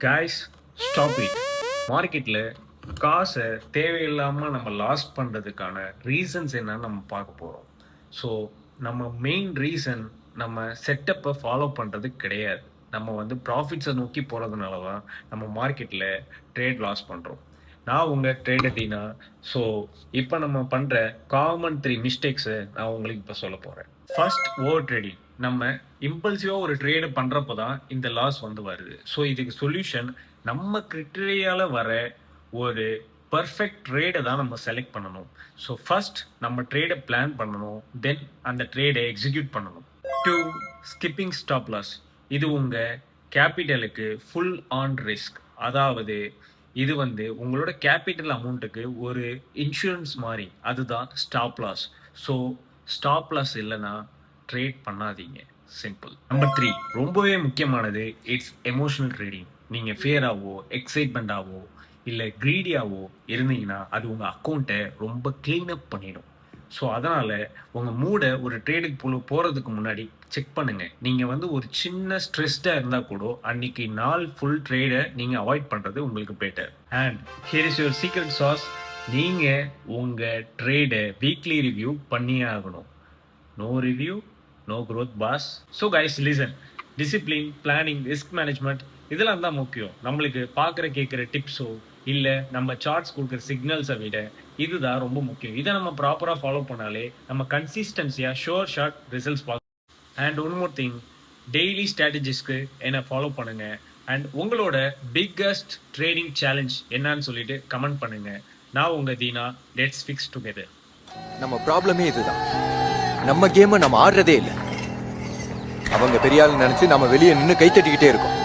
Guys, stop it. மார்க்கெட்டில் காசை தேவையில்லாமல் நம்ம லாஸ் பண்ணுறதுக்கான ரீசன்ஸ் என்னன்னு நம்ம பார்க்க போகிறோம். ஸோ நம்ம மெயின் ரீசன் நம்ம செட்டப்பை ஃபாலோ பண்ணுறது கிடையாது. நம்ம ப்ராஃபிட்ஸை நோக்கி போகிறதுனால தான் நம்ம மார்க்கெட்டில் ட்ரேட் லாஸ் பண்ணுறோம். நான் உங்கள் ட்ரேடர் தீனா. ஸோ இப்போ நம்ம பண்ணுற காமன் 3 மிஸ்டேக்ஸை நான் உங்களுக்கு இப்போ சொல்ல போகிறேன். First, over trading. நம்ம இம்பல்சிவாக ஒரு ட்ரேடு பண்ணுறப்போ தான் இந்த லாஸ் வருது. ஸோ இதுக்கு சொல்யூஷன் நம்ம கிரிட்டீரியாவில் வர ஒரு பர்ஃபெக்ட் ட்ரேடை தான் நம்ம செலக்ட் பண்ணணும். ஸோ ஃபர்ஸ்ட் நம்ம ட்ரேடை பிளான் பண்ணணும், தென் அந்த ட்ரேடை எக்ஸிக்யூட் பண்ணணும். 2, ஸ்கிப்பிங் ஸ்டாப் லாஸ். இது உங்கள் கேபிட்டலுக்கு ஃபுல் ஆன் ரிஸ்க். அதாவது இது உங்களோட கேபிட்டல் அமௌண்ட்டுக்கு ஒரு இன்சூரன்ஸ் மாதிரி. அதுதான் stop loss. So stop loss இல்லைன்னா ட்ரேட் பண்ணாதீங்க. சிம்பிள். நம்பர் 3, ரொம்பவே முக்கியமானது, இட்ஸ் எமோஷனல் ட்ரேடிங். நீங்கள் ஃபியராகவோ எக்ஸைட்மெண்ட்டாகவோ இல்லை க்ரீடியாவோ இருந்தீங்கன்னா அது உங்கள் அக்கௌண்ட்டை ரொம்ப க்ளீனப் பண்ணிடும். ஸோ அதனால் உங்கள் மூடை ஒரு ட்ரேடுக்கு போகிறதுக்கு முன்னாடி செக் பண்ணுங்கள். நீங்கள் ஒரு சின்ன ஸ்ட்ரெஸ்டாக இருந்தால் கூட அன்றைக்கி நாள் ஃபுல் ட்ரேடை நீங்கள் அவாய்ட் பண்ணுறது உங்களுக்கு better. And here is your secret sauce. நீங்கள் உங்கள் ட்ரேடை வீக்லி ரிவ்யூ பண்ணியே ஆகணும். No review no growth boss. So guys, listen. Discipline, planning, risk management இதெல்லாம் தான் முக்கியம். நம்மளுக்கு பார்க்குற கேட்குற டிப்ஸோ இல்லை நம்ம சார்ட்ஸ் கொடுக்குற சிக்னல்ஸை விட இதுதான் ரொம்ப முக்கியம். இதை நம்ம ப்ராப்பராக ஃபாலோ பண்ணாலே நம்ம கன்சிஸ்டன்சியாக ஷார்ட் ரிசல்ட்ஸ் பார்க்கலாம். And one more thing, daily ஸ்ட்ராட்டஜிஸ்க்கு என்னை ஃபாலோ பண்ணுங்கள். அண்ட் உங்களோட பிக்கஸ்ட் ட்ரேடிங் சேலஞ்ச் என்னன்னு சொல்லிட்டு கமெண்ட் பண்ணுங்கள். நான் உங்கள் தீனா. Let's fix together. நம்ம ப்ராப்ளமே இதுதான். நம்ம கேமை நம்ம ஆடுறதே இல்லை. அவங்க பெரிய ஆள் நினைச்சு நம்ம வெளியே நின்று கை தட்டிக்கிட்டே இருக்கோம்.